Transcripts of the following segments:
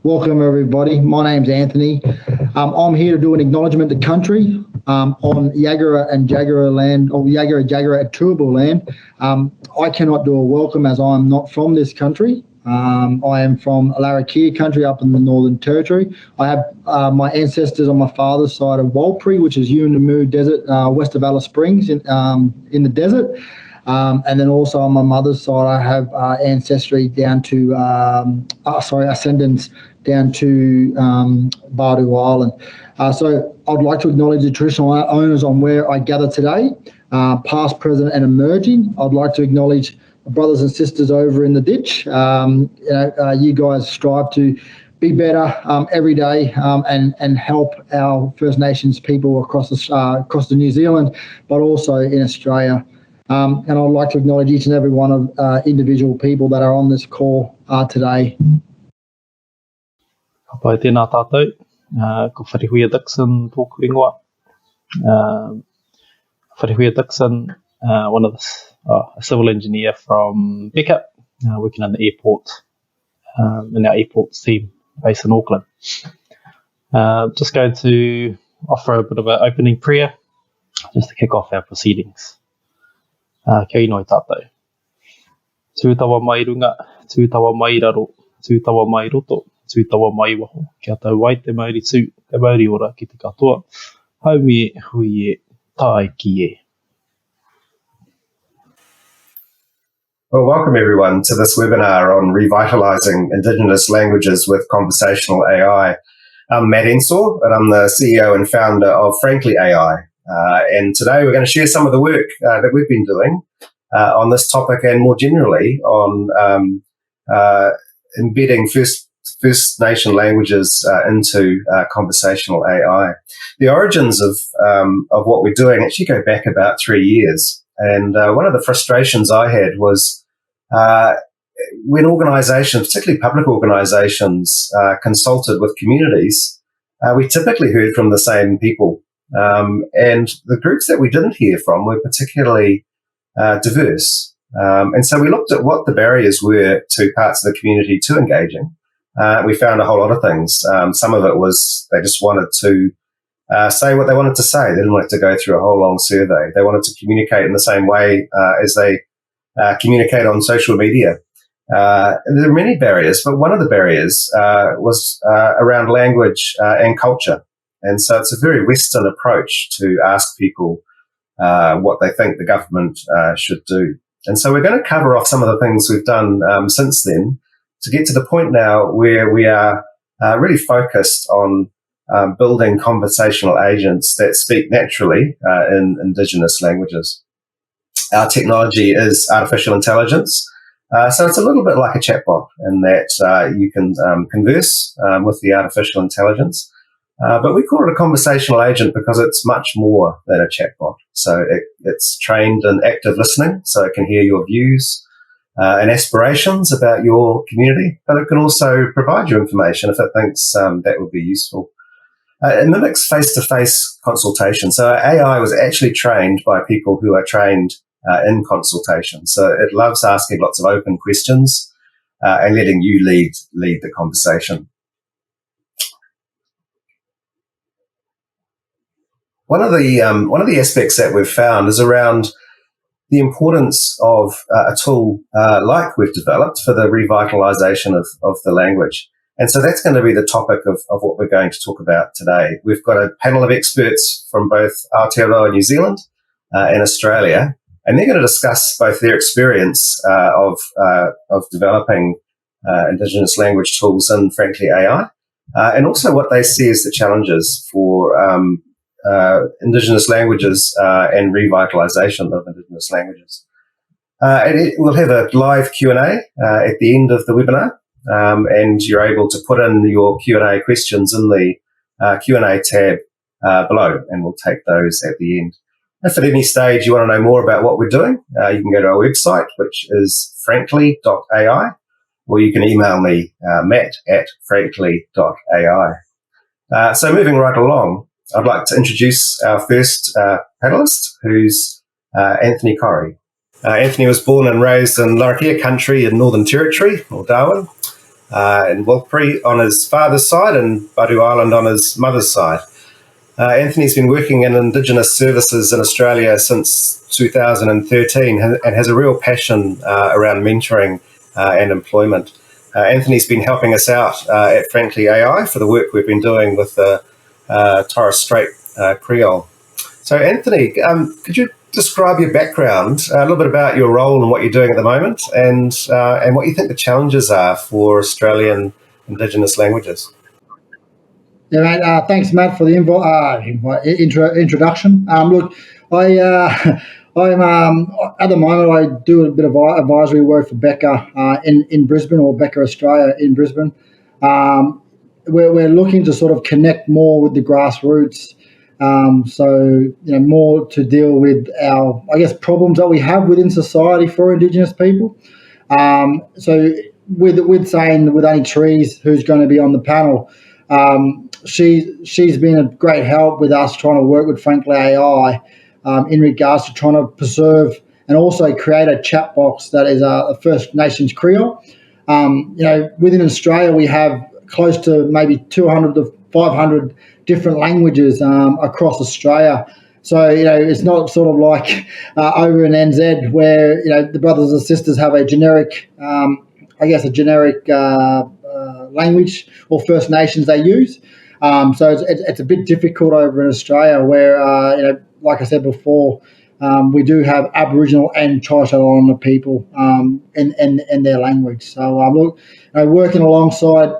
Welcome, everybody. My name's Anthony. I'm here to do an acknowledgement to country on Yagara and Jagera land, or Yagara and Turrbal land. I cannot do a welcome as I'm not from this country. I am from Larrakia country up in the Northern Territory. I have my ancestors on my father's side of Walpri, which is Yuendamu Desert, west of Alice Springs in the desert. And then also on my mother's side, I have ancestry down to, ascendants down to Bardu Island. So I'd like to acknowledge the traditional owners on where I gather today, past, present, and emerging. I'd like to acknowledge brothers and sisters over in the ditch. You guys strive to be better every day and help our First Nations people across the New Zealand, but also in Australia. And I'd like to acknowledge each and every one of individual people that are on this call today. Pai tēnā tātou, ko Wharehuia Dixon tōku ingoa. Wharehuia Dixon, a civil engineer from Beckett, working in the airport, in our airports team based in Auckland. Just going to offer a bit of an opening prayer just to kick off our proceedings. Kia inoi tātou. Tūtawa mai runga, tūtawa mai raro, tūtawa mai roto, tūtawa mai waho. Kia tau wai te mauri tū, te mauri ora ki te katoa. Haumi hui e, tae ki e. Well, welcome everyone to this webinar on Revitalising Indigenous Languages with Conversational AI. I'm Matt Ensor, and I'm the CEO and founder of Frankly AI. And today we're going to share some of the work that we've been doing on this topic and more generally on embedding First Nation languages into conversational AI. The origins of what we're doing actually go back about 3 years. And one of the frustrations I had was when organisations, particularly public organisations, consulted with communities, we typically heard from the same people. And the groups that we didn't hear from were particularly diverse. And so we looked at what the barriers were to parts of the community to engaging. We found a whole lot of things. Some of it was they just wanted to say what they wanted to say. They didn't want to go through a whole long survey. They wanted to communicate in the same way as they communicate on social media. There are many barriers, but one of the barriers was around language and culture. And so it's a very Western approach to ask people what they think the government should do. And so we're going to cover off some of the things we've done since then to get to the point now where we are really focused on building conversational agents that speak naturally in Indigenous languages. Our technology is artificial intelligence. So it's a little bit like a chatbot in that you can converse with the artificial intelligence. But we call it a conversational agent because it's much more than a chatbot. So it's trained in active listening, so it can hear your views and aspirations about your community, but it can also provide you information if it thinks that would be useful. It mimics face-to-face consultation. So AI was actually trained by people who are trained in consultation. So it loves asking lots of open questions and letting you lead the conversation. One of the aspects that we've found is around the importance of a tool like we've developed for the revitalisation of the language. And so that's going to be the topic of what we're going to talk about today. We've got a panel of experts from both Aotearoa, New Zealand and Australia, and they're going to discuss both their experience of developing Indigenous language tools in Frankly AI, and also what they see as the challenges for Indigenous languages and revitalisation of Indigenous languages. We'll have a live Q&A at the end of the webinar, and you're able to put in your Q&A questions in the Q&A tab below, and we'll take those at the end. If at any stage you want to know more about what we're doing, you can go to our website, which is frankly.ai, or you can email me, matt@frankly.ai. So moving right along, I'd like to introduce our first panellist, who's Anthony Corrie. Anthony was born and raised in Larrakia country in Northern Territory, or Darwin. in Wilpre on his father's side and Badu Island on his mother's side. Anthony's been working in Indigenous services in Australia since 2013 and has a real passion around mentoring and employment. Anthony's been helping us out at Frankly AI for the work we've been doing with the Torres Strait Creole. So, Anthony, could you describe your background, a little bit about your role and what you're doing at the moment, and what you think the challenges are for Australian Indigenous languages? Yeah, mate. Thanks, Matt, for the introduction. Look, I'm at the moment I do a bit of advisory work for Becca in Brisbane, or Becca Australia in Brisbane. We're looking to sort of connect more with the grassroots. More to deal with our, I guess, problems that we have within society for Indigenous people. So with saying with only Therese, who's going to be on the panel, she's been a great help with us trying to work with Frankly AI in regards to trying to preserve and also create a chat box that is a First Nations Creole. Within Australia, we have close to maybe 200 to 500 different languages across Australia. So, it's not sort of like over in NZ where, the brothers and sisters have a generic, language or First Nations they use. So it's a bit difficult over in Australia where, like I said before, we do have Aboriginal and Torres Strait Islander people in their language. So look, working alongside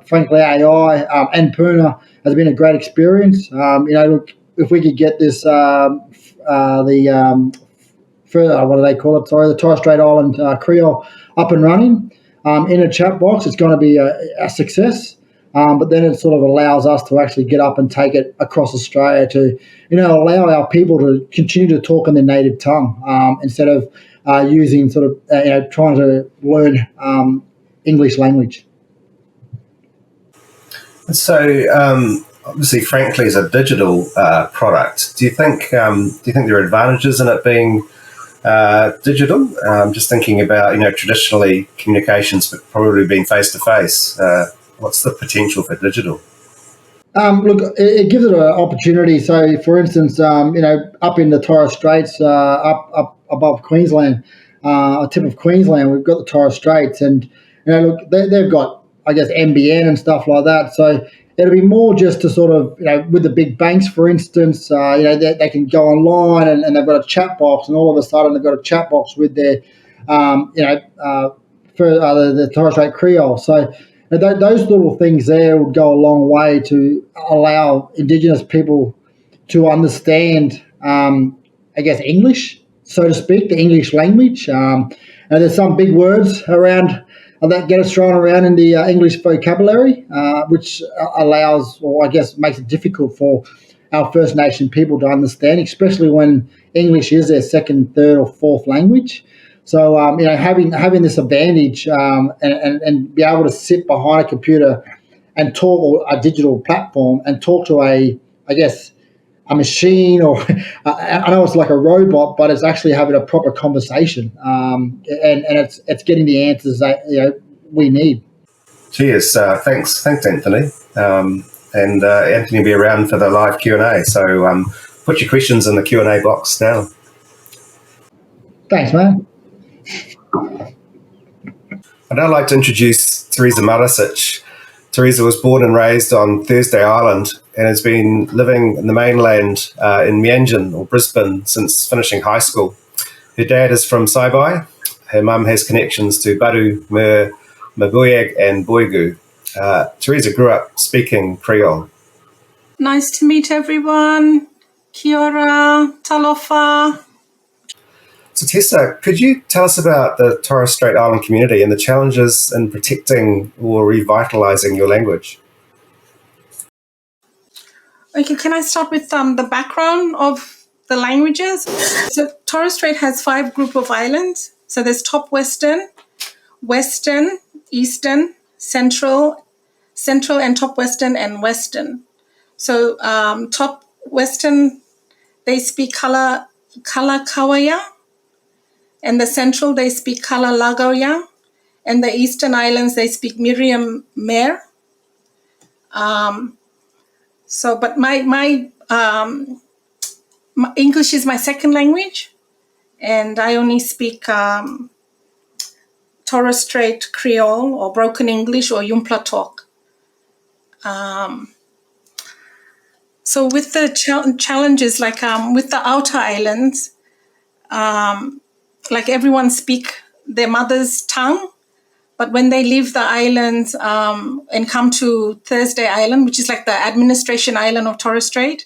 Frankly AI and Puna has been a great experience. Look, if we could get this what do they call it? Sorry, the Torres Strait Island Creole up and running in a chat box, it's going to be a success. But then it sort of allows us to actually get up and take it across Australia to, allow our people to continue to talk in their native tongue instead of using sort of, trying to learn English language. So, obviously, Frankly is a digital product. Do you think there are advantages in it being digital? Just thinking about, traditionally communications probably being face to face. What's the potential for digital? Look, it gives it an opportunity. So, for instance, up in the Torres Straits, up above Queensland, a tip of Queensland, we've got the Torres Straits, and look, they've got, I guess, NBN and stuff like that. So it'll be more just to sort of, with the big banks, for instance, they can go online and they've got a chat box, and all of a sudden they've got a chat box with their, the Torres Strait Creole. So those little things there would go a long way to allow Indigenous people to understand, English, so to speak, the English language. And there's some big words around that get us thrown around in the English vocabulary, which allows, or I guess makes it difficult for our First Nation people to understand, especially when English is their second, third, or fourth language. So, having this advantage and be able to sit behind a computer and talk, or a digital platform, and talk to a machine, or I know it's like a robot, but it's actually having a proper conversation, and it's getting the answers that we need. Cheers. Thanks, Anthony. And Anthony will be around for the live Q&A. So put your questions in the Q&A box now. Thanks, man. I'd now like to introduce Teresa Marasic. Teresa was born and raised on Thursday Island and has been living in the mainland in Mianjin, or Brisbane, since finishing high school. Her dad is from Saibai. Her mum has connections to Badu, Mer, Mabuyag and Boigu. Teresa grew up speaking Creole. Nice to meet everyone. Kia ora, talofa. So Tessa, could you tell us about the Torres Strait Island community and the challenges in protecting or revitalising your language? Okay, can I start with the background of the languages? So Torres Strait has 5 group of islands. So there's top Western, Western, Eastern, Central and top Western and Western. So top Western, they speak Kala Kawaya, and the Central, they speak Kala Lagoya, And the Eastern Islands, they speak Miriam Mer. But my English is my second language, and I only speak Torres Strait Creole or Broken English or Yumpla Talk. So with the challenges, like with the outer islands, like everyone speak their mother's tongue, but when they leave the islands and come to Thursday Island, which is like the administration island of Torres Strait,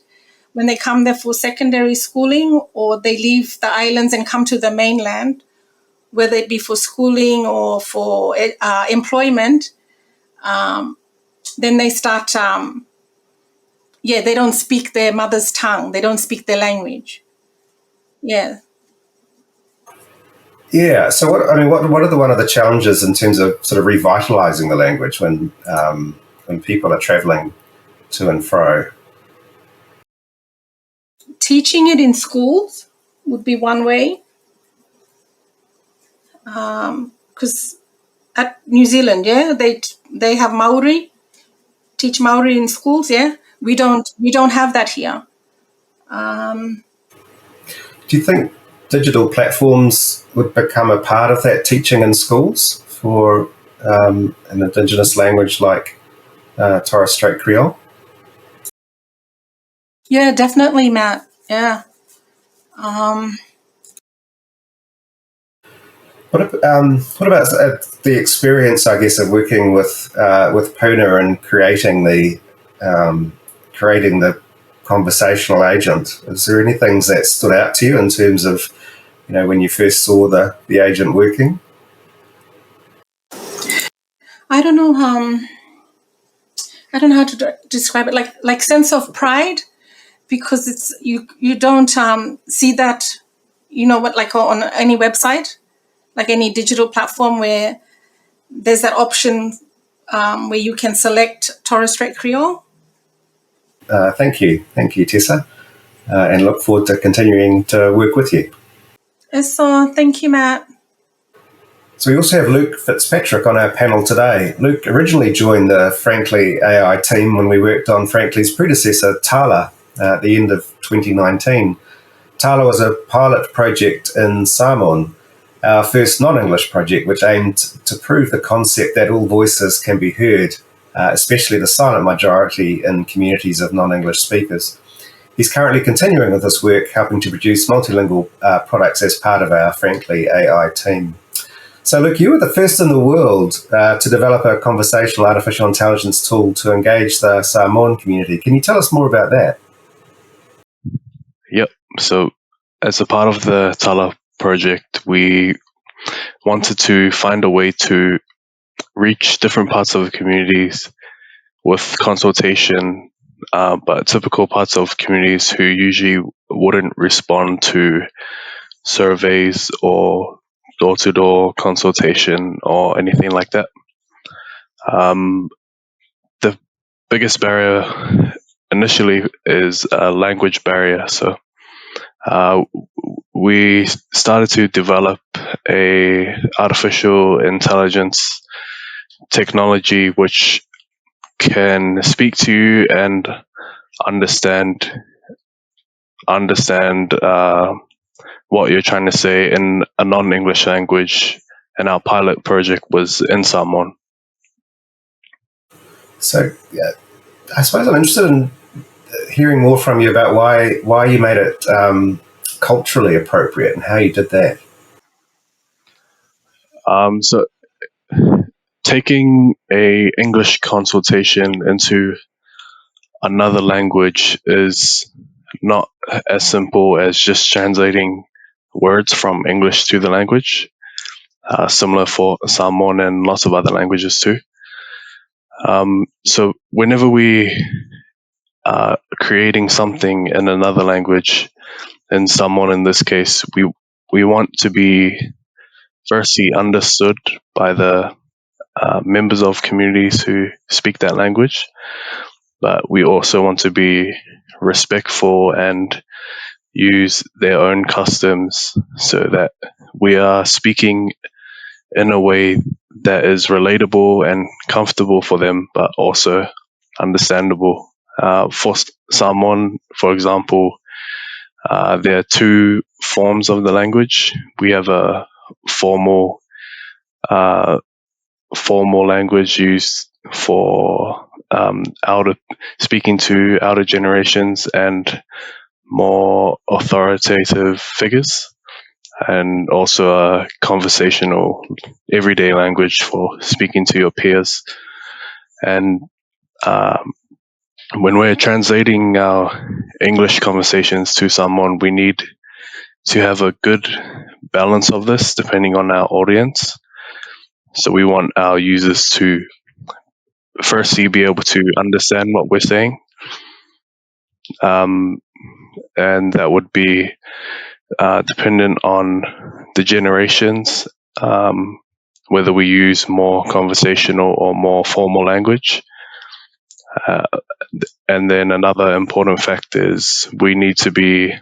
when they come there for secondary schooling, or they leave the islands and come to the mainland, whether it be for schooling or for employment, then they start, they don't speak their mother's tongue. They don't speak their language. Yeah. Yeah. So what are one of the challenges in terms of sort of revitalizing the language when people are traveling to and fro? Teaching it in schools would be one way. Because at New Zealand, they have Maori, teach Maori in schools. Yeah, we don't have that here. Do you think digital platforms would become a part of that teaching in schools for an Indigenous language like Torres Strait Creole? Yeah, definitely, Matt. Yeah. What about the experience, I guess, of working with Puna and creating the conversational agent? Is there any things that stood out to you in terms of, when you first saw the agent working? I don't know. I don't know how to describe it. Like sense of pride, because it's you don't see that, like on any website, like any digital platform where there's that option where you can select Torres Strait Creole. Thank you, Tessa, and look forward to continuing to work with you. So thank you, Matt. So we also have Luke Fitzpatrick on our panel today. Luke originally joined the Frankly AI team when we worked on Frankly's predecessor, Tala, at the end of 2019. Tala was a pilot project in Samoan, our first non-English project, which aimed to prove the concept that all voices can be heard, especially the silent majority in communities of non-English speakers. He's currently continuing with this work, helping to produce multilingual products as part of our Frankly AI team. So, Luke, you were the first in the world to develop a conversational artificial intelligence tool to engage the Samoan community. Can you tell us more about that? Yep. So, as a part of the Tala project, we wanted to find a way to reach different parts of the communities with consultation, but typical parts of communities who usually wouldn't respond to surveys or door-to-door consultation or anything like that. The biggest barrier initially is a language barrier. So we started to develop a artificial intelligence technology which can speak to you and understand what you're trying to say in a non-English language, and our pilot project was in Samoan. So, I suppose I'm interested in hearing more from you about why you made it culturally appropriate and how you did that. So, taking a English consultation into another language is not as simple as just translating words from English to the language. Similar for Samoan and lots of other languages too. So whenever we are creating something in another language, in Samoan in this case, we want to be firstly understood by the members of communities who speak that language, but we also want to be respectful and use their own customs so that we are speaking in a way that is relatable and comfortable for them, but also understandable. For Samoan, for example, there are two forms of the language. We have a formal language used for speaking to outer generations and more authoritative figures, and also a conversational everyday language for speaking to your peers. And when we're translating our English conversations to someone, we need to have a good balance of this depending on our audience. So we want our users to firstly be able to understand what we're saying, and that would be dependent on the generations, whether we use more conversational or more formal language. And then another important fact is we need to be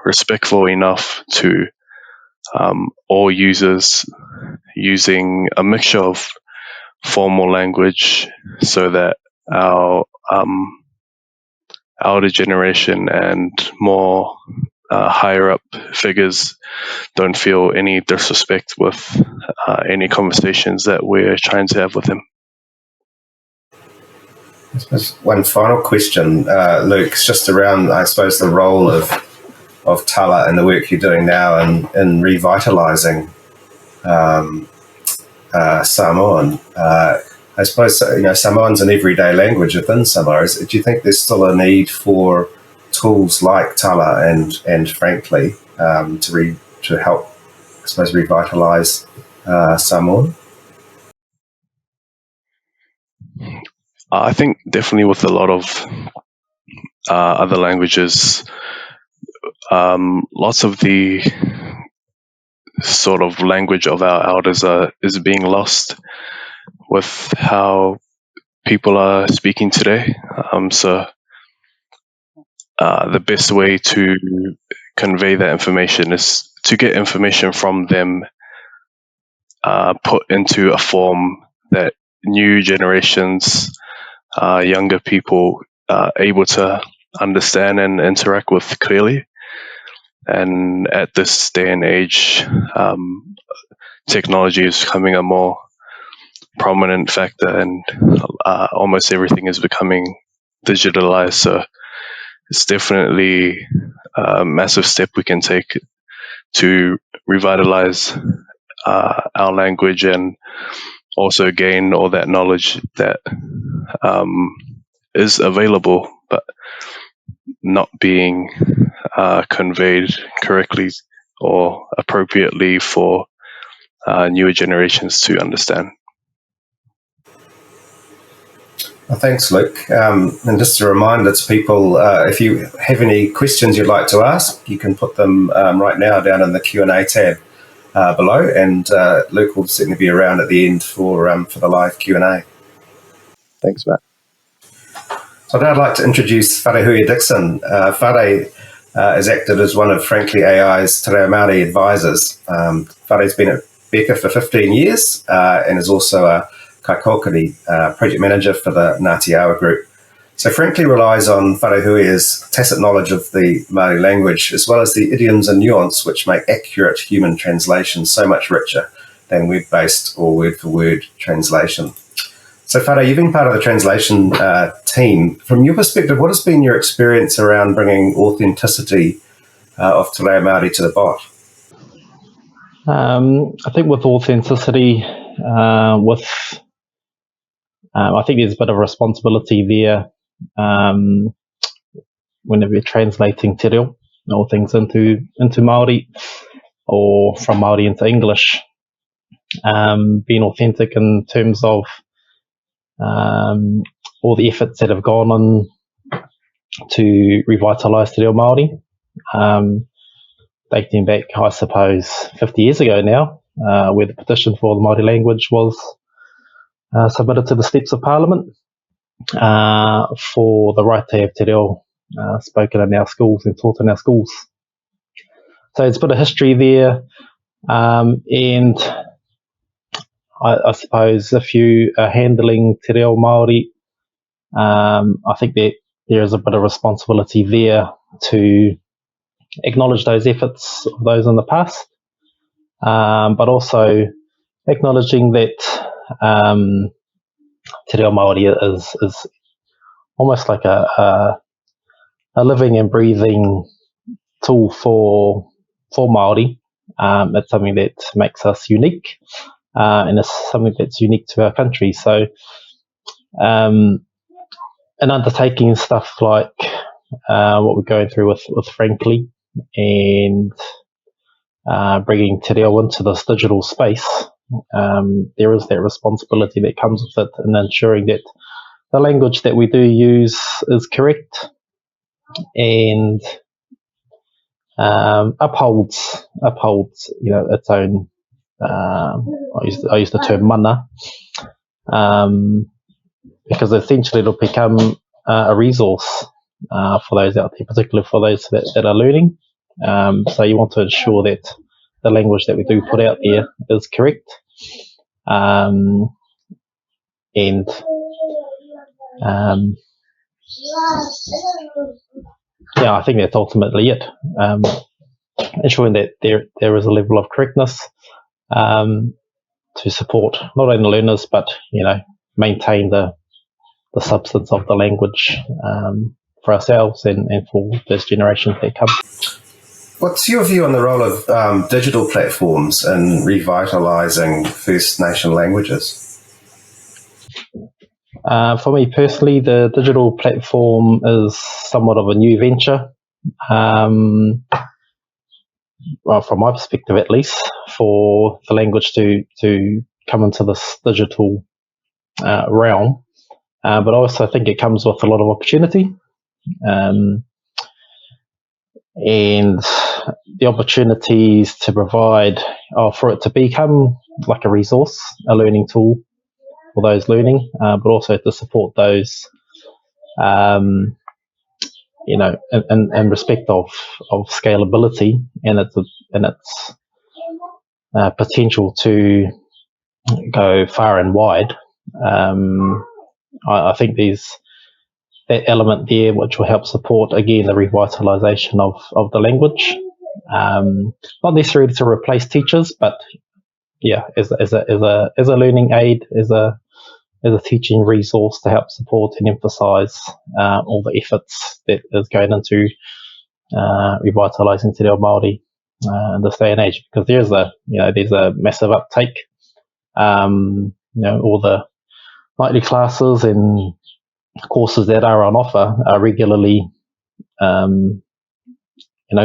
respectful enough to all users using a mixture of formal language, so that our older generation and more higher up figures don't feel any disrespect with any conversations that we're trying to have with them. I suppose one final question, Luke, is just around, I suppose, the role of Tala and the work you're doing now in revitalising Samoan. I suppose Samoan's an everyday language within Samoa. Do you think there's still a need for tools like Tala and frankly to help, I suppose, revitalise Samoan? I think definitely with a lot of other languages, lots of the sort of language of our elders is being lost with how people are speaking today. So the best way to convey that information is to get information from them put into a form that new generations, younger people are able to understand and interact with clearly. And at this day and age, technology is becoming a more prominent factor, and almost everything is becoming digitalized. So it's definitely a massive step we can take to revitalize our language and also gain all that knowledge that is available but not being conveyed correctly or appropriately for newer generations to understand. Well, thanks, Luke. And just a reminder to people, if you have any questions you'd like to ask, you can put them right now down in the Q&A tab below, and Luke will certainly be around at the end for the live Q&A. Thanks, Matt. So now I'd like to introduce Wharehui Dixon. Whare has acted as one of Frankly AI's Te Reo Māori advisors. Whare's been at Becca for 15 years and is also a Kaikoukiri project manager for the Ngāti Awa group. So Frankly relies on Wharehui's tacit knowledge of the Māori language, as well as the idioms and nuance which make accurate human translation so much richer than web-based or word-for-word translation. So Whare, you've been part of the translation team. From your perspective, what has been your experience around bringing authenticity of Te Reo Māori to the bot? I think with authenticity, I think there's a bit of responsibility there whenever you're translating te reo or things into Māori or from Māori into English. Being authentic in terms of all the efforts that have gone on to revitalise te reo Māori, dating back, I suppose, 50 years ago now, where the petition for the Māori language was submitted to the steps of Parliament for the right to have te reo spoken in our schools and taught in our schools. So it's a bit of history there, and I suppose if you are handling te reo Māori, I think that there is a bit of responsibility there to acknowledge those efforts of those in the past, but also acknowledging that te reo Māori is almost like a living and breathing tool for Māori. It's something that makes us unique, and it's something that's unique to our country. So, in undertaking stuff like what we're going through with Frankly and bringing te reo into this digital space, there is that responsibility that comes with it, and ensuring that the language that we do use is correct and upholds its own. I use the term mana, because essentially it'll become a resource for those out there, particularly for those that are learning. So you want to ensure that the language that we do put out there is correct, and I think that's ultimately it. Ensuring that there is a level of correctness to support not only learners but maintain the substance of the language for ourselves and for those generations that come. What's your view on the role of digital platforms in revitalising First Nation languages? For me personally, the digital platform is somewhat of a new venture. Well, from my perspective at least, for the language to come into this digital realm. But I also think it comes with a lot of opportunity. And the opportunities to provide, for it to become like a resource, a learning tool for those learning, but also to support those, in respect of scalability and its potential to go far and wide. I think there's that element there which will help support again the revitalisation of the language, not necessarily to replace teachers, but as a learning aid, as a teaching resource to help support and emphasise all the efforts that is going into revitalising te reo Māori in this day and age, because there's a massive uptake. All the nightly classes and courses that are on offer are regularly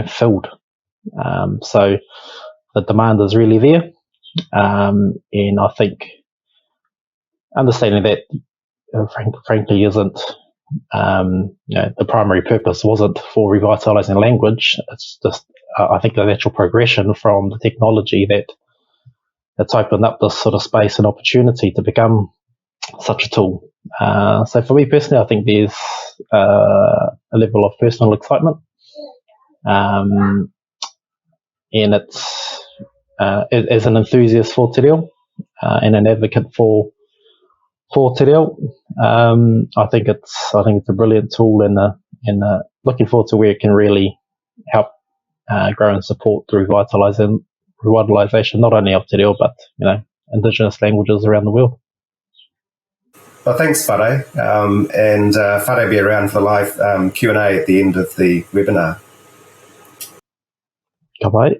filled. So the demand is really there, and I think understanding that frankly isn't the primary purpose wasn't for revitalising language. It's just I think the natural progression from the technology that's opened up this sort of space and opportunity to become such a tool. So for me personally, I think there's a level of personal excitement, and it's as an enthusiast for te reo and an advocate for te reo, I think it's a brilliant tool, and looking forward to where it can really help grow and support the revitalisation not only of te reo but Indigenous languages around the world. Well, thanks, Whare. And Whare will be around for the live Q&A at the end of the webinar. Ka pai.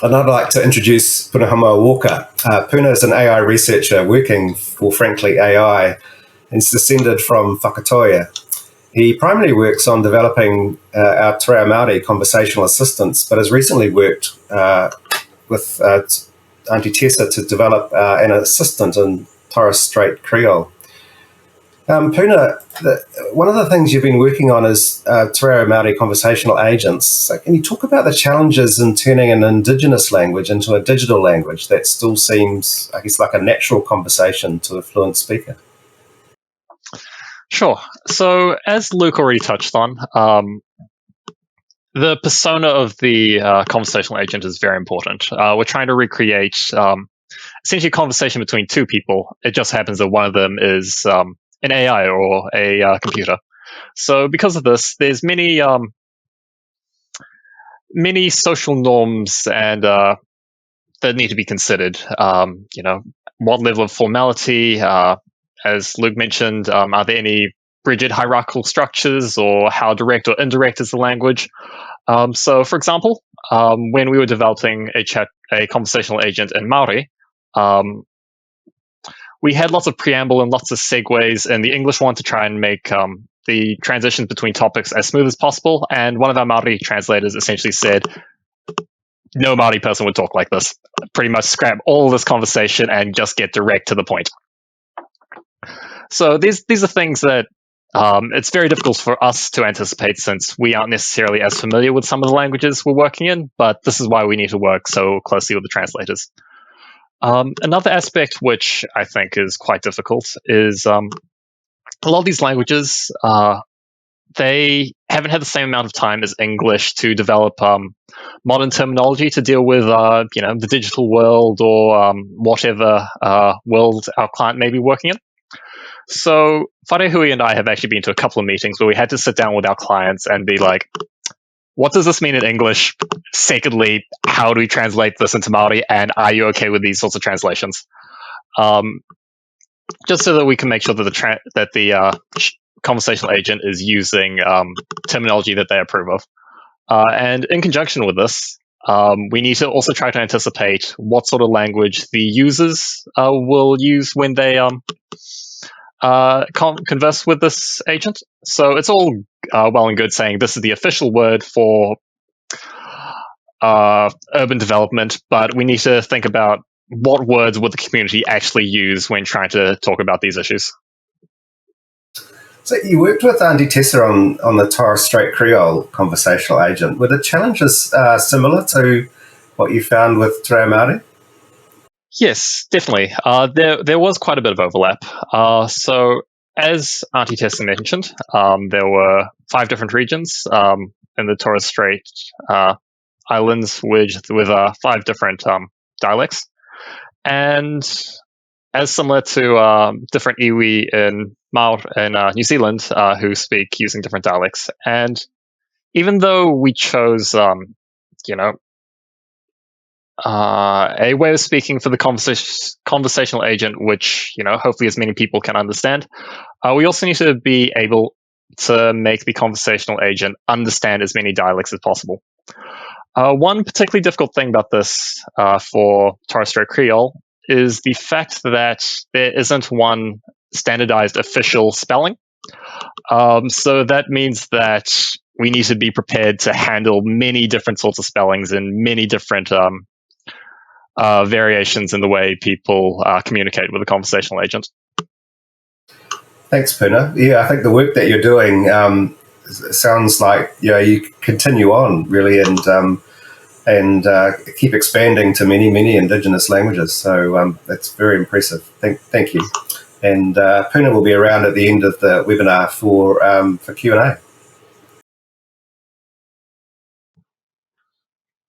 And I'd like to introduce Punahama Walker. Puna is an AI researcher working for Frankly AI and is descended from Whakatoia. He primarily works on developing our Te Reo Māori conversational assistants, but has recently worked with Auntie Tessa to develop an assistant in Torres Strait Creole. Puna, one of the things you've been working on is Te Reo Māori conversational agents. So can you talk about the challenges in turning an Indigenous language into a digital language that still seems, I guess, like a natural conversation to a fluent speaker? Sure. So as Luke already touched on, the persona of the conversational agent is very important. We're trying to recreate essentially a conversation between two people. It just happens that one of them is an AI or a computer. So because of this, there's many social norms and that need to be considered. What level of formality, as Luke mentioned, are there any rigid hierarchical structures, or how direct or indirect is the language? So, for example, when we were developing a conversational agent in Maori, we had lots of preamble and lots of segues, and the English wanted to try and make the transitions between topics as smooth as possible. And one of our Maori translators essentially said, no Maori person would talk like this. Pretty much scrap all this conversation and just get direct to the point. So these are things that it's very difficult for us to anticipate, since we aren't necessarily as familiar with some of the languages we're working in, but this is why we need to work so closely with the translators. Another aspect which I think is quite difficult is a lot of these languages, they haven't had the same amount of time as English to develop modern terminology to deal with the digital world, or whatever world our client may be working in. So Wharehui and I have actually been to a couple of meetings where we had to sit down with our clients and be like, what does this mean in English? Secondly, how do we translate this into Maori? And are you okay with these sorts of translations? Just so that we can make sure that the conversational agent is using terminology that they approve of. And in conjunction with this, we need to also try to anticipate what sort of language the users will use when they converse with this agent. So it's all well and good saying this is the official word for urban development, but we need to think about what words would the community actually use when trying to talk about these issues. So you worked with Auntie Tessa on the Torres Strait Creole conversational agent. Were the challenges similar to what you found with Te Reo Māori? Yes, definitely. There was quite a bit of overlap. So as Auntie Tessa mentioned, there were 5 different regions in the Torres Strait Islands with 5 different dialects. And as similar to different iwi in New Zealand who speak using different dialects. And even though we chose, a way of speaking for the conversational agent, which, hopefully as many people can understand, we also need to be able to make the conversational agent understand as many dialects as possible. One particularly difficult thing about this for Torres Strait Creole is the fact that there isn't one standardized official spelling. So that means that we need to be prepared to handle many different sorts of spellings and many different variations in the way people communicate with a conversational agent. Thanks, Puna. Yeah, I think the work that you're doing sounds like you continue on really and keep expanding to many Indigenous languages. So that's very impressive. Thank you. And Puna will be around at the end of the webinar for Q&A.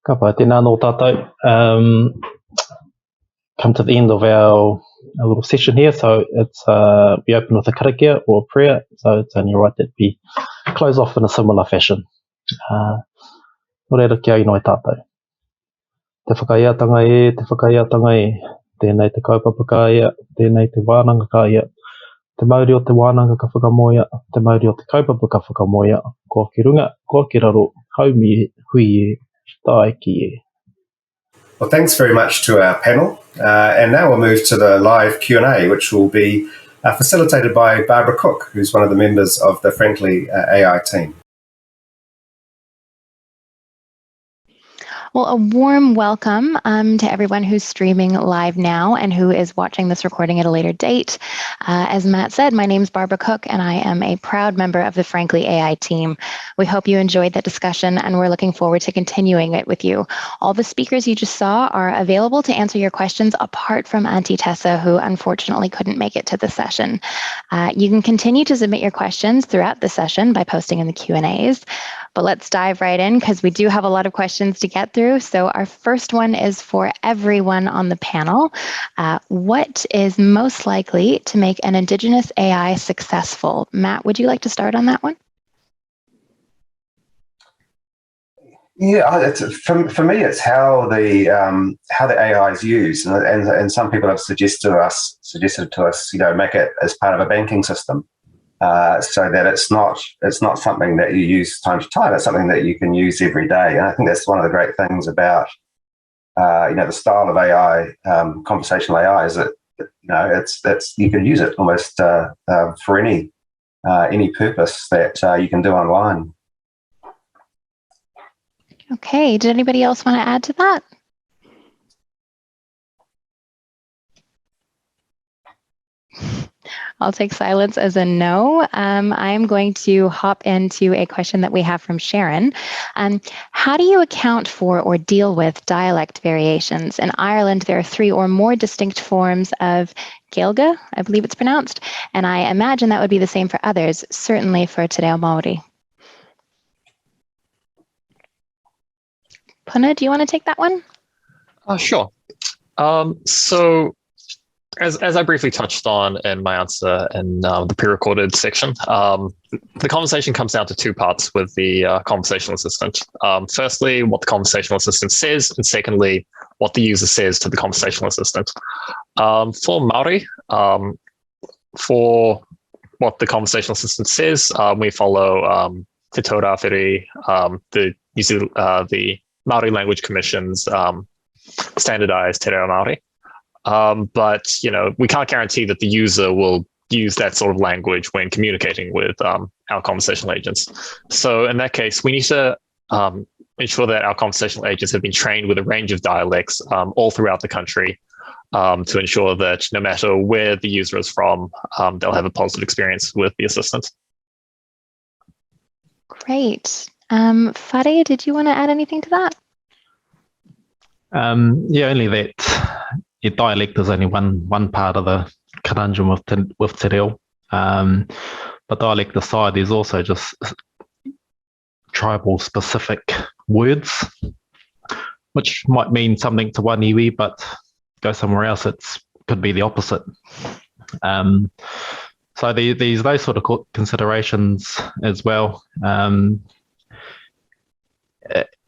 Ka pai, tēnā nō tātou. Come to the end of our little session here. So it's we open with a karakia or a prayer. So it's only right that we close off in a similar fashion. Nō reira kia inoi tātou. Te whakaiatanga te whakaiatanga tēnei te kaupapa ka ia, tēnei te wānanga ka ia, te mauri o te wānanga ka whakamoia, te mauri o te kaupapa ka whakamoia, ko ki runga, ko ki raro, haumi hui e, tae ki e. Well, thanks very much to our panel. And now we'll move to the live Q&A, which will be facilitated by Barbara Cook, who's one of the members of the Frankly AI team. Well, a warm welcome to everyone who's streaming live now and who is watching this recording at a later date. As Matt said, my name is Barbara Cook, and I am a proud member of the Frankly AI team. We hope you enjoyed that discussion, and we're looking forward to continuing it with you. All the speakers you just saw are available to answer your questions, apart from Auntie Tessa, who unfortunately couldn't make it to the session. You can continue to submit your questions throughout the session by posting in the Q&As. But let's dive right in because we do have a lot of questions to get through. So our first one is for everyone on the panel. What is most likely to make an Indigenous AI successful? Matt, would you like to start on that one? Yeah, for me, it's how the AI is used, and some people have suggested to us, make it as part of a banking system, so that it's not something that you use time to time. It's something that you can use every day, and I think that's one of the great things about the style of AI, conversational AI, is that it's you can use it almost for any purpose that you can do online. Okay, did anybody else want to add to that? I'll take silence as a no. I'm going to hop into a question that we have from Sharon. How do you account for or deal with dialect variations? In Ireland, there are 3 or more distinct forms of Gaeilge, I believe it's pronounced, and I imagine that would be the same for others, certainly for Te Reo Māori. Puna, do you want to take that one? Sure. So, as I briefly touched on in my answer in the pre-recorded section, the conversation comes down to 2 parts with the conversational assistant. Firstly, what the conversational assistant says, and secondly, what the user says to the conversational assistant. For Māori, for what the conversational assistant says, we follow Te Tōrāwhiri, the Māori Language Commission's standardized Te Reo Māori. But we can't guarantee that the user will use that sort of language when communicating with our conversational agents. So in that case, we need to ensure that our conversational agents have been trained with a range of dialects all throughout the country to ensure that no matter where the user is from, they'll have a positive experience with the assistant. Great. Whare, did you want to add anything to that? Only that your dialect is only one part of the conundrum with Te Reo. But dialect aside, there's also just tribal specific words, which might mean something to one iwi, but go somewhere else, it could be the opposite. So there's those sort of considerations as well.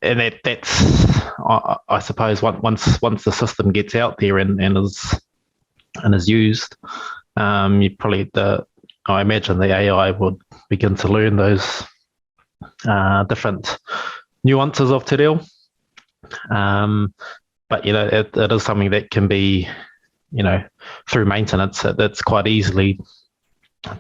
And that's, I suppose, once the system gets out there and is used, you probably I imagine the AI would begin to learn those different nuances of Te Reo. But it is something that can be, through maintenance, that's quite easily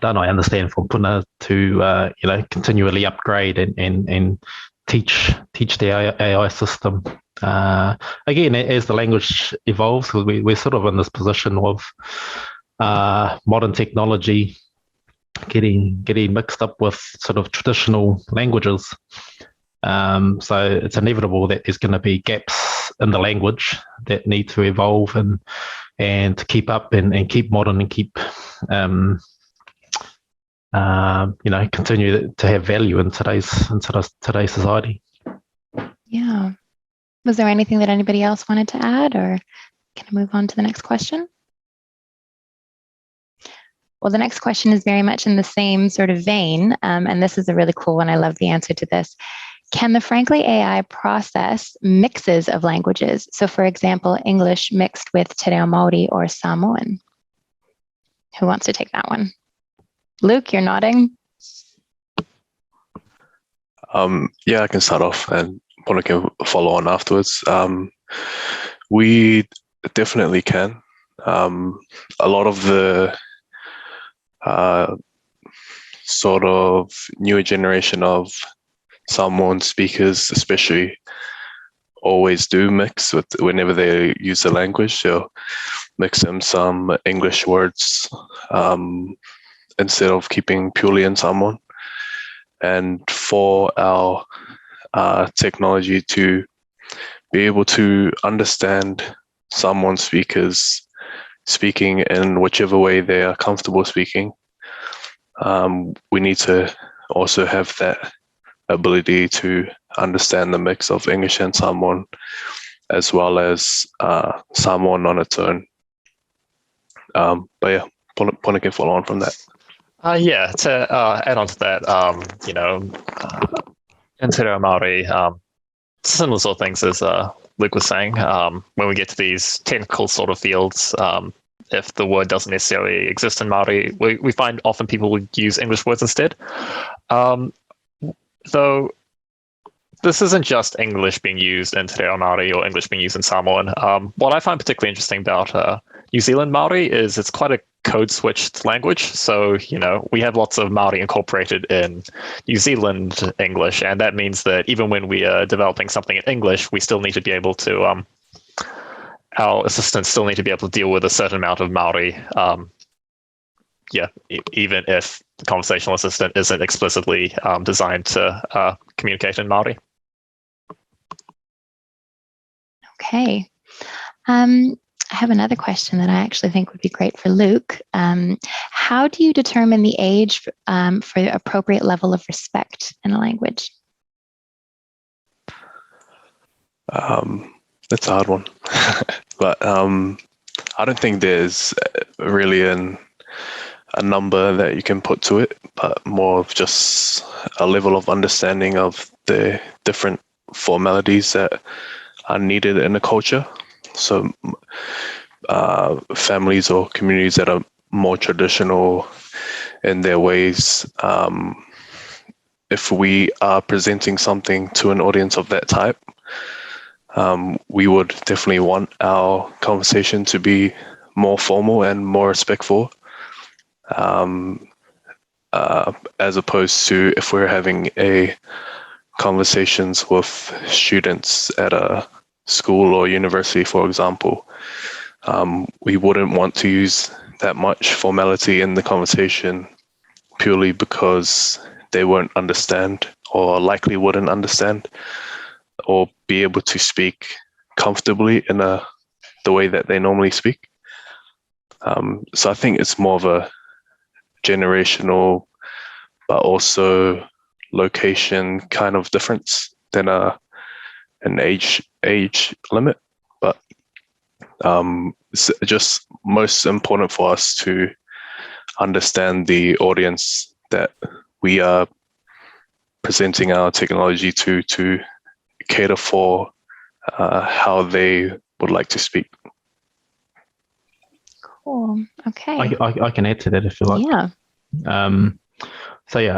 done. I understand from Puna to continually upgrade and teach the AI system. Again, as the language evolves, because we're sort of in this position of modern technology getting mixed up with sort of traditional languages. So it's inevitable that there's going to be gaps in the language that need to evolve and to keep up and keep modern and keep continue to have value in today's society. Yeah. Was there anything that anybody else wanted to add, or can I move on to the next question? Well, the next question is very much in the same sort of vein, and this is a really cool one. I love the answer to this. Can the Frankly AI process mixes of languages? So, for example, English mixed with Te Reo Māori or Samoan? Who wants to take that one? Luke, you're nodding. Yeah, I can start off and Puna can follow on afterwards. We definitely can. A lot of the sort of newer generation of Samoan speakers, especially, always do mix with whenever they use the language. They'll mix in some English words instead of keeping purely in Samoan. And for our technology to be able to understand Samoan speakers speaking in whichever way they are comfortable speaking, we need to also have that ability to understand the mix of English and Samoan, as well as Samoan on its own. But yeah, Pona can follow on from that. To add on to that, in Te Reo Māori, similar sort of things as Luke was saying. When we get to these technical sort of fields, if the word doesn't necessarily exist in Māori, we find often people would use English words instead. Though this isn't just English being used in Te Reo Māori or English being used in Samoan. What I find particularly interesting about New Zealand Māori is it's quite a code-switched language. So, we have lots of Māori incorporated in New Zealand English, and that means that even when we are developing something in English, we still need to be able to, our assistants still need to be able to deal with a certain amount of Māori, even if the conversational assistant isn't explicitly designed to communicate in Māori. Okay. I have another question that I actually think would be great for Luke. How do you determine the age for the appropriate level of respect in a language? That's a hard one. But I don't think there's really a number that you can put to it, but more of just a level of understanding of the different formalities that are needed in a culture. So families or communities that are more traditional in their ways, if we are presenting something to an audience of that type, we would definitely want our conversation to be more formal and more respectful, as opposed to if we're having conversations with students at a school or university, for example. We wouldn't want to use that much formality in the conversation purely because they won't understand, or likely wouldn't understand, or be able to speak comfortably in the way that they normally speak. So I think it's more of a generational, but also location kind of difference than an age limit. But it's just most important for us to understand the audience that we are presenting our technology to cater for how they would like to speak. Cool. Okay. I can add to that if you like. Yeah.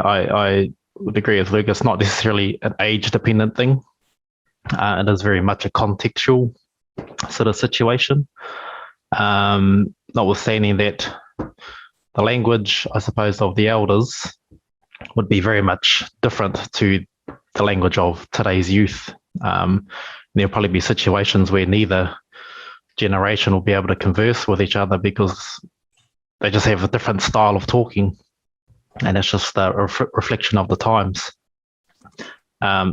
I would agree with Luke. It's not necessarily an age-dependent thing. It is very much a contextual sort of situation. Notwithstanding that, the language, I suppose, of the elders would be very much different to the language of today's youth. There'll probably be situations where neither generation will be able to converse with each other because they just have a different style of talking, and it's just a reflection of the times.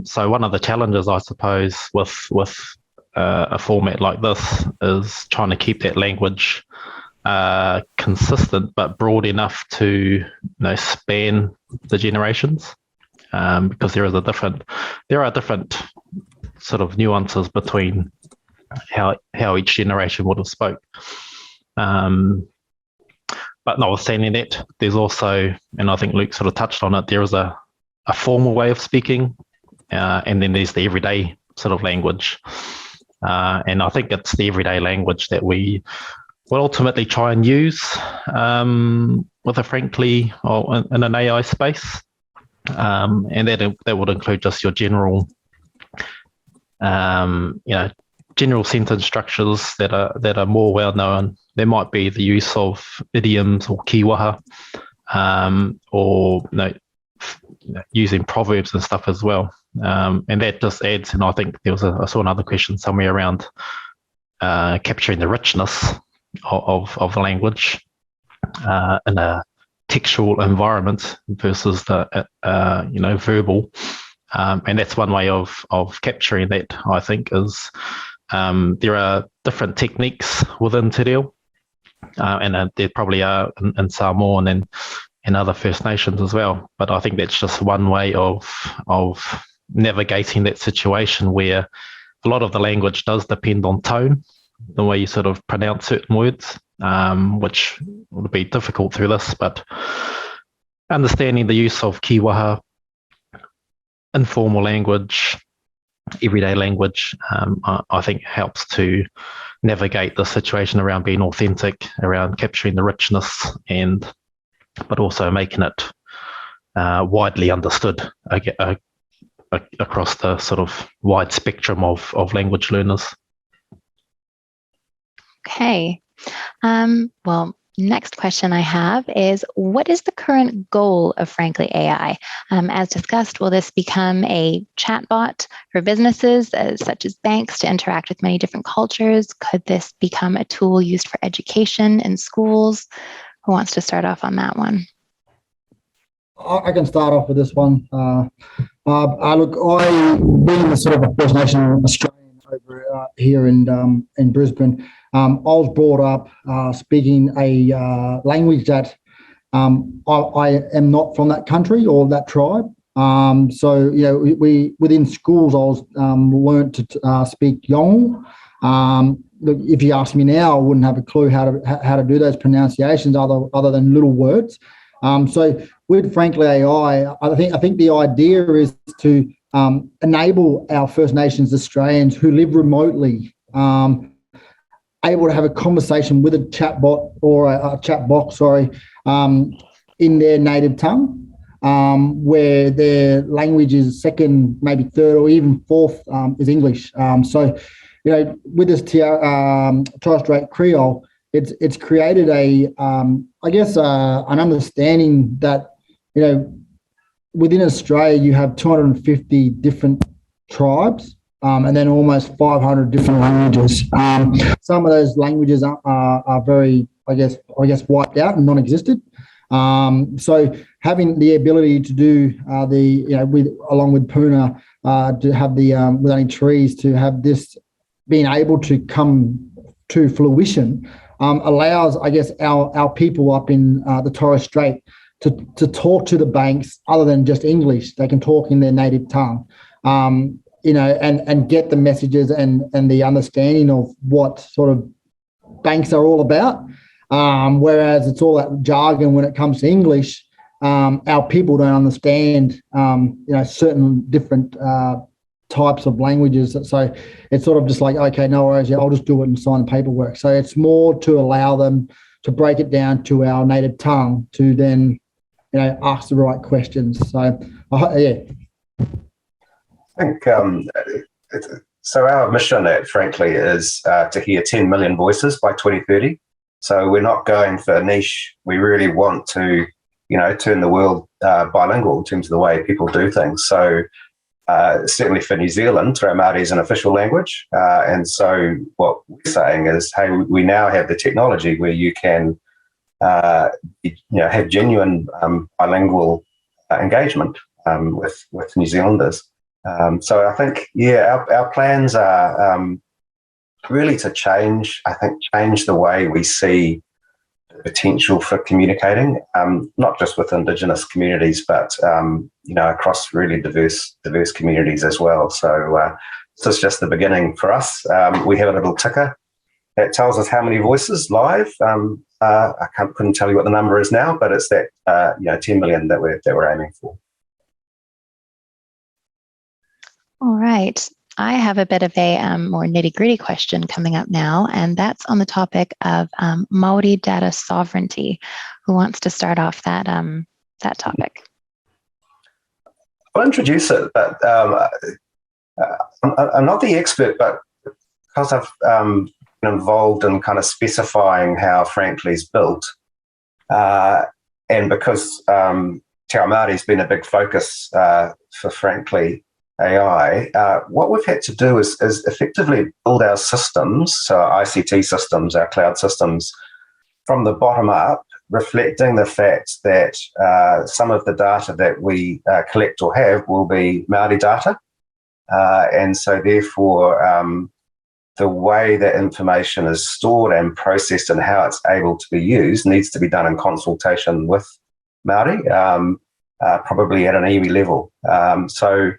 So one of the challenges, I suppose, with a format like this is trying to keep that language consistent but broad enough to span the generations, because there are different sort of nuances between how each generation would have spoke. But notwithstanding that, there's also, and I think Luke sort of touched on it, there is a formal way of speaking, and then there's the everyday sort of language. And I think it's the everyday language that we will ultimately try and use with a Frankly or in an AI space. And that would include just your general, general sentence structures that are more well known. There might be the use of idioms or kiwaha, or using proverbs and stuff as well. And that just adds, and I think I saw another question somewhere around capturing the richness of the language in a textual environment versus the verbal. And that's one way of capturing that, I think, is there are different techniques within Te Reo, and there probably are in Samoan, and and other First Nations as well. But I think that's just one way of navigating that situation where a lot of the language does depend on tone, the way you sort of pronounce certain words, which would be difficult through this, but understanding the use of kiwaha, informal language, everyday language, I think helps to navigate the situation around being authentic, around capturing the richness, but also making it widely understood across the sort of wide spectrum of language learners. Okay. Well, next question I have is, what is the current goal of Frankly AI? As discussed, will this become a chatbot for businesses such as banks to interact with many different cultures? Could this become a tool used for education in schools? Who wants to start off on that one? I can start off with this one. Look, being a sort of a First Nation Australian over here in Brisbane, I was brought up speaking a language that I am not from that country or that tribe. So, we within schools, I was learnt to speak Yolngu. Look, if you ask me now, I wouldn't have a clue how to do those pronunciations other than little words. So with Frankly AI, I think the idea is to enable our First Nations Australians who live remotely able to have a conversation with a chatbot or a chat box, in their native tongue, where their language is second, maybe third, or even fourth is English. So, with this Torres Strait Creole, it's created an understanding that, within Australia you have 250 different tribes, and then almost 500 different languages. Some of those languages are very, I guess, wiped out and non-existent. So having the ability to do along with Puna, to have the with only trees, to have this being able to come to fruition, allows, I guess, our people up in the Torres Strait to talk to the banks other than just English. They can talk in their native tongue, and get the messages and the understanding of what sort of banks are all about. Whereas it's all that jargon when it comes to English, our people don't understand, certain different types of languages. So it's sort of just like, okay, no worries, yeah, I'll just do it and sign the paperwork. So it's more to allow them to break it down to our native tongue to then, ask the right questions. So, yeah. I think so. Our mission at Frankly is to hear 10 million voices by 2030. So we're not going for niche. We really want to, turn the world bilingual in terms of the way people do things. So certainly for New Zealand, Te Reo Māori is an official language. And so what we're saying is, hey, we now have the technology where you can, have genuine bilingual engagement with New Zealanders. So I think, our plans are really to change the way we see the potential for communicating, not just with Indigenous communities, but, across really diverse communities as well. So this is just the beginning for us. We have a little ticker that tells us how many voices live. I couldn't tell you what the number is now, but it's that 10 million that we're aiming for. All right. I have a bit of a more nitty-gritty question coming up now, and that's on the topic of Māori data sovereignty. Who wants to start off that topic? I'll introduce it, but I'm not the expert, but because I've been involved in kind of specifying how Frankly's built, and because Te Reo Māori has been a big focus for Frankly AI, what we've had to do is effectively build our systems, so our ICT systems, our cloud systems, from the bottom up, reflecting the fact that some of the data that we collect or have will be Māori data. And so therefore, the way that information is stored and processed and how it's able to be used needs to be done in consultation with Māori, probably at an iwi level. So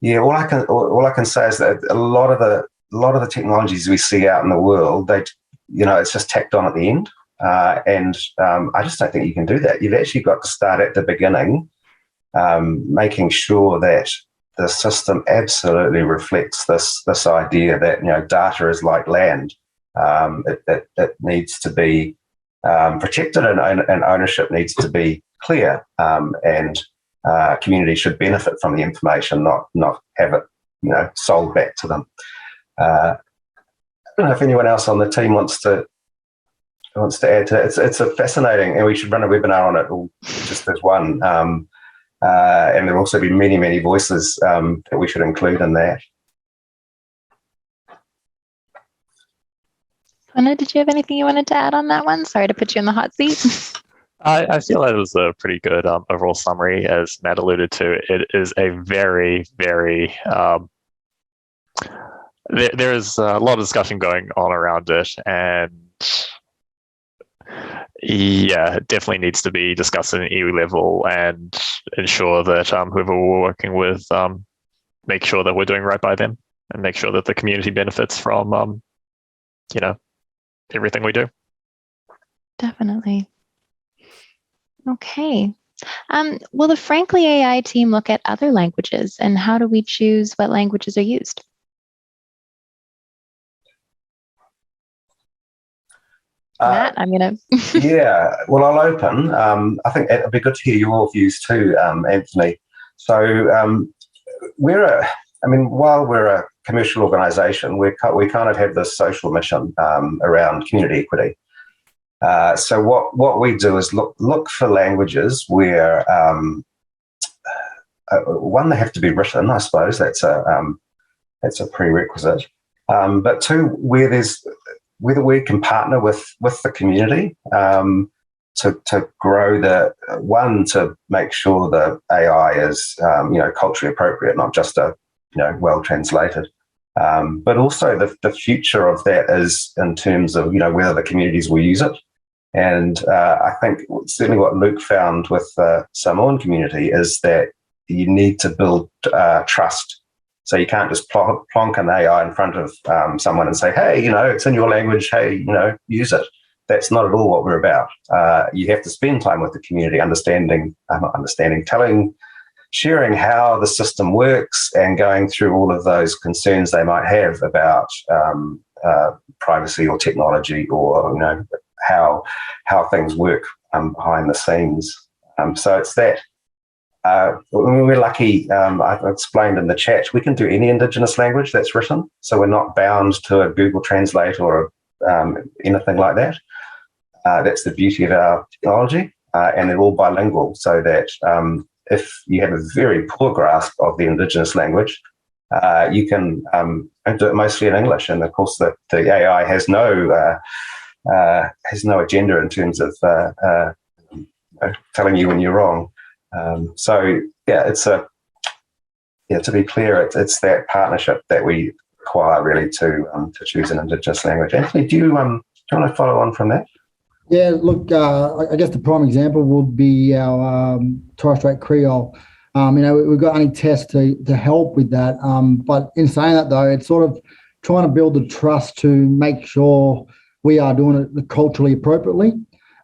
yeah, all I can say is that a lot of the technologies we see out in the world, it's just tacked on at the end, and I just don't think you can do that. You've actually got to start at the beginning, making sure that the system absolutely reflects this idea that data is like land. It needs to be protected, and ownership needs to be clear, and community should benefit from the information, not have it sold back to them. I don't know if anyone else on the team wants to add to it. It's a fascinating, and we should run a webinar on it all, just as one. And there'll also be many voices that we should include in that. Anna, did you have anything you wanted to add on that one? Sorry to put you in the hot seat. I feel that was a pretty good overall summary. As Matt alluded to, it is a very, very there is a lot of discussion going on around it, and yeah, it definitely needs to be discussed at an EU level and ensure that whoever we're working with make sure that we're doing right by them and make sure that the community benefits from everything we do. Definitely. Okay. Will the Frankly AI team look at other languages, and how do we choose what languages are used? Matt, I'm going to... Yeah, well, I'll open. I think it'd be good to hear your views too, Anthony. So while we're a commercial organisation, we kind of have this social mission around community equity. So what we do is look for languages where one, they have to be written. I suppose that's a prerequisite. But two, whether we can partner with the community to grow to make sure the AI is culturally appropriate, not just well translated. But also the future of that is in terms of whether the communities will use it. And I think certainly what Luke found with the Samoan community is that you need to build trust. So you can't just plonk an AI in front of someone and say, hey, it's in your language, hey, use it. That's not at all what we're about. You have to spend time with the community, sharing how the system works and going through all of those concerns they might have about privacy or technology or, how things work behind the scenes. So it's that. We're lucky, I've explained in the chat, we can do any Indigenous language that's written, so we're not bound to a Google Translate or anything like that. That's the beauty of our technology, and they're all bilingual, so that if you have a very poor grasp of the Indigenous language, you can do it mostly in English. And of course, the AI has no agenda in terms of telling you when you're wrong. So yeah, to be clear, it's that partnership that we require really to choose an Indigenous language. Anthony, do you want to follow on from that? Yeah, look, I guess the prime example would be our Torres Strait Creole. We've got only tests to help with that. But in saying that, though, it's sort of trying to build the trust to make sure we are doing it culturally appropriately.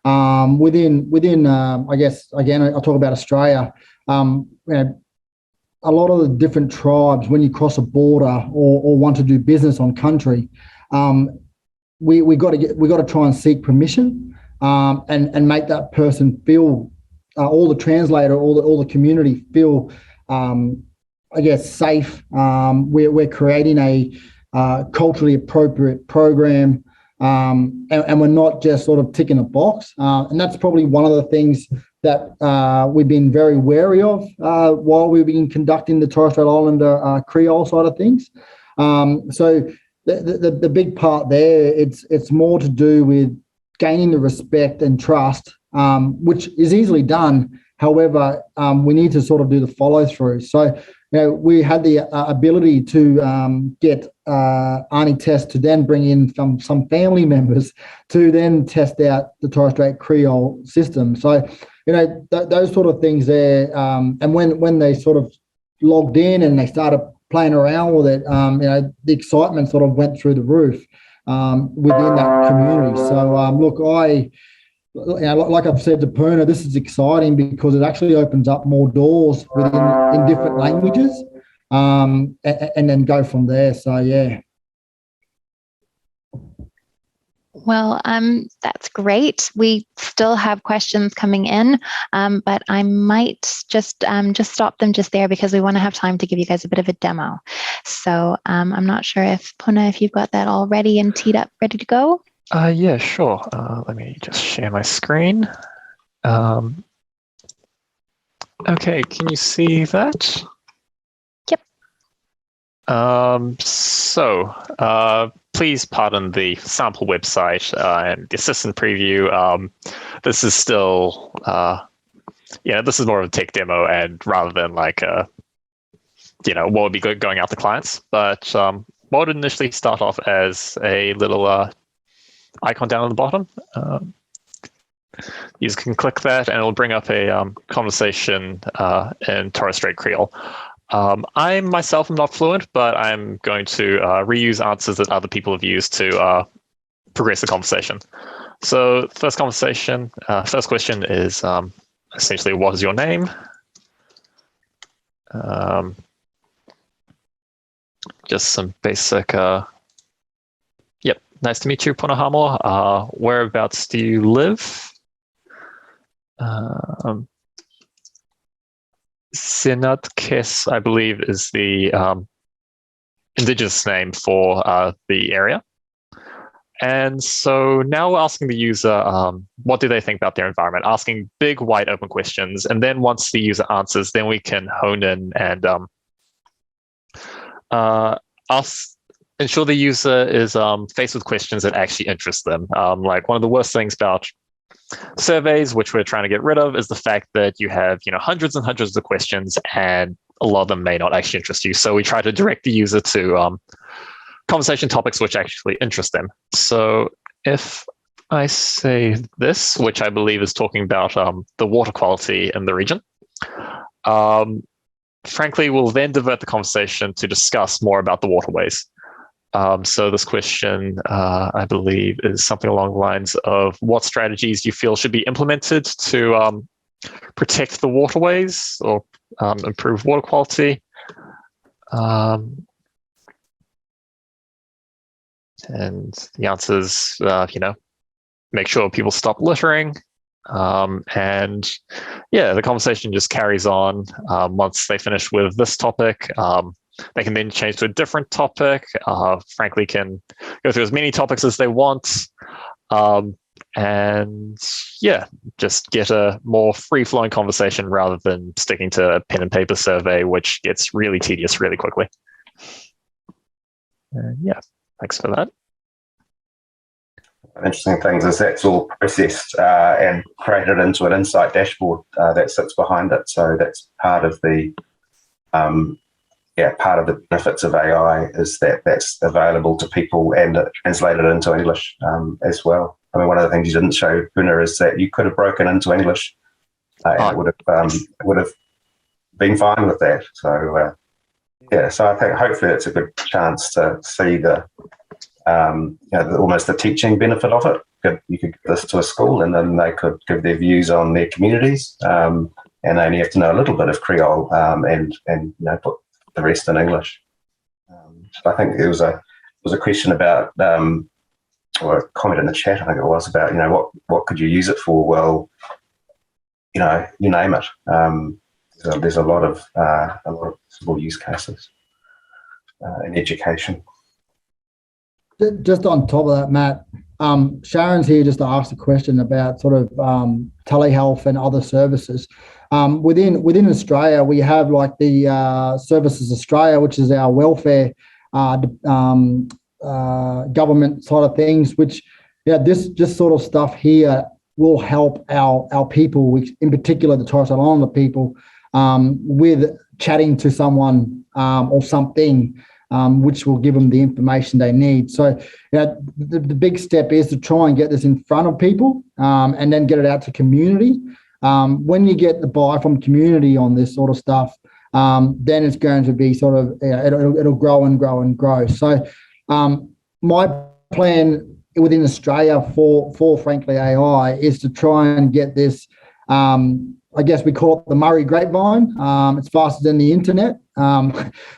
Within I guess, again, I'll talk about Australia. A lot of the different tribes, when you cross a border or want to do business on country, we got to try and seek permission and make that person feel, all the translator, all the community feel, I guess, safe. We're creating a culturally appropriate program. And we're not just sort of ticking a box. And that's probably one of the things that we've been very wary of while we've been conducting the Torres Strait Islander Creole side of things. So the big part there, it's more to do with gaining the respect and trust, which is easily done. However, we need to sort of do the follow through. So, we had the ability to get Arnie Test to then bring in some family members to then test out the Torres Strait Creole system. So those sort of things there. And when they sort of logged in and they started playing around with it, the excitement sort of went through the roof within that community. So look, like I've said to Puna, this is exciting because it actually opens up more doors in different languages, and then go from there. So yeah. Well, that's great. We still have questions coming in, but I might just stop them just there because we want to have time to give you guys a bit of a demo. So I'm not sure if Puna, if you've got that all ready and teed up, ready to go. Yeah, sure. Let me just share my screen. Okay, can you see that? Yep. Please pardon the sample website and the assistant preview. This is still, this is more of a tech demo, and rather than like, what would be going out to clients. But what would initially start off as a little icon down at the bottom. You can click that and it'll bring up a conversation in Torres Strait Creole. I myself am not fluent, but I'm going to reuse answers that other people have used to progress the conversation. So first question is essentially, what is your name? Just some basic nice to meet you, Punahamo. Whereabouts do you live? Sinatkes, I believe, is the Indigenous name for the area. And so now we're asking the user, what do they think about their environment? Asking big, wide open questions. And then once the user answers, then we can hone in and ensure the user is faced with questions that actually interest them. Like one of the worst things about surveys, which we're trying to get rid of, is the fact that you have hundreds and hundreds of questions, and a lot of them may not actually interest you. So we try to direct the user to conversation topics which actually interest them. So if I say this, which I believe is talking about the water quality in the region, frankly, we'll then divert the conversation to discuss more about the waterways. So this question, I believe, is something along the lines of what strategies you feel should be implemented to protect the waterways or improve water quality. And the answer is, make sure people stop littering. And the conversation just carries on. Once they finish with this topic, they can then change to a different topic, frankly, can go through as many topics as they want. And just get a more free-flowing conversation rather than sticking to a pen and paper survey, which gets really tedious really quickly. Thanks for that. Interesting things is that's all processed and created into an insight dashboard that sits behind it. So that's part of the benefits of AI is that that's available to people and translated into English as well. I mean, one of the things you didn't show, Puna, is that you could have broken into English and it would have been fine with that. So so I think hopefully it's a good chance to see the almost the teaching benefit of it. You could give this to a school and then they could give their views on their communities, and they only have to know a little bit of Creole and put the rest in English. I think there was a question about or a comment in the chat, I think it was, about what could you use it for? Well, you name it. There's a lot of possible use cases in education. Just on top of that, Matt, Sharon's here just to ask a question about sort of telehealth and other services. Within Australia, we have like the Services Australia, which is our welfare government side of things, which this sort of stuff here will help our people, in particular the Torres Strait Islander people, with chatting to someone or something, which will give them the information they need. So the big step is to try and get this in front of people and then get it out to community. When you get the buy from community on this sort of stuff, then it's going to be sort of, it'll grow and grow and grow. So my plan within Australia for Frankly AI is to try and get this, I guess we call it the Murray grapevine. It's faster than the internet.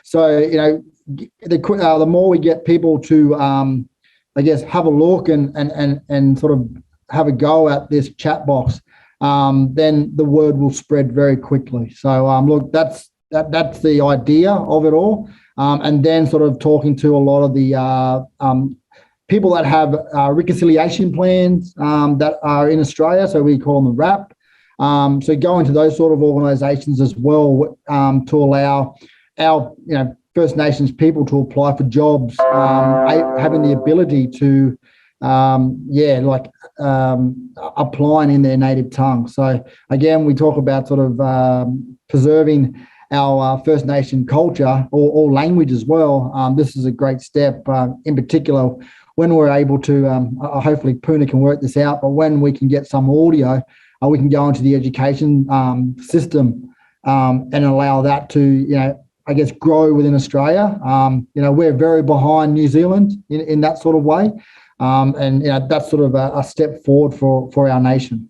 So, the more we get people to, I guess, have a look and sort of have a go at this chat box, then the word will spread very quickly. So, look, that's the idea of it all. And then sort of talking to a lot of the people that have reconciliation plans that are in Australia, so we call them the RAP. So going to those sort of organisations as well to allow our First Nations people to apply for jobs, having the ability to applying in their native tongue. So again, we talk about sort of preserving our First Nation culture or language as well. This is a great step, in particular when we're able to, hopefully Puna can work this out, but when we can get some audio, we can go into the education system and allow that to, I guess, grow within Australia. We're very behind New Zealand in that sort of way. And that's sort of a step forward for our nation.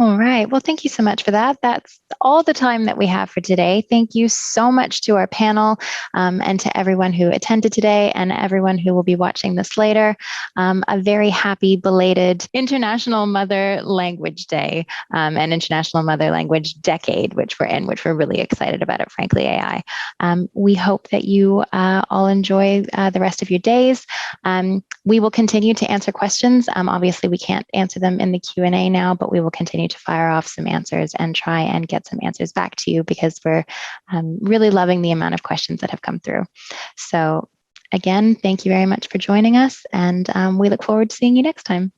All right. Well, thank you so much for that. That's all the time that we have for today. Thank you so much to our panel and to everyone who attended today and everyone who will be watching this later. A very happy belated International Mother Language Day and International Mother Language Decade, which we're really excited about at Frankly AI. We hope that you all enjoy the rest of your days. We will continue to answer questions. Obviously, we can't answer them in the Q&A now, but we will continue to fire off some answers and try and get some answers back to you because we're really loving the amount of questions that have come through. So again, thank you very much for joining us, and we look forward to seeing you next time.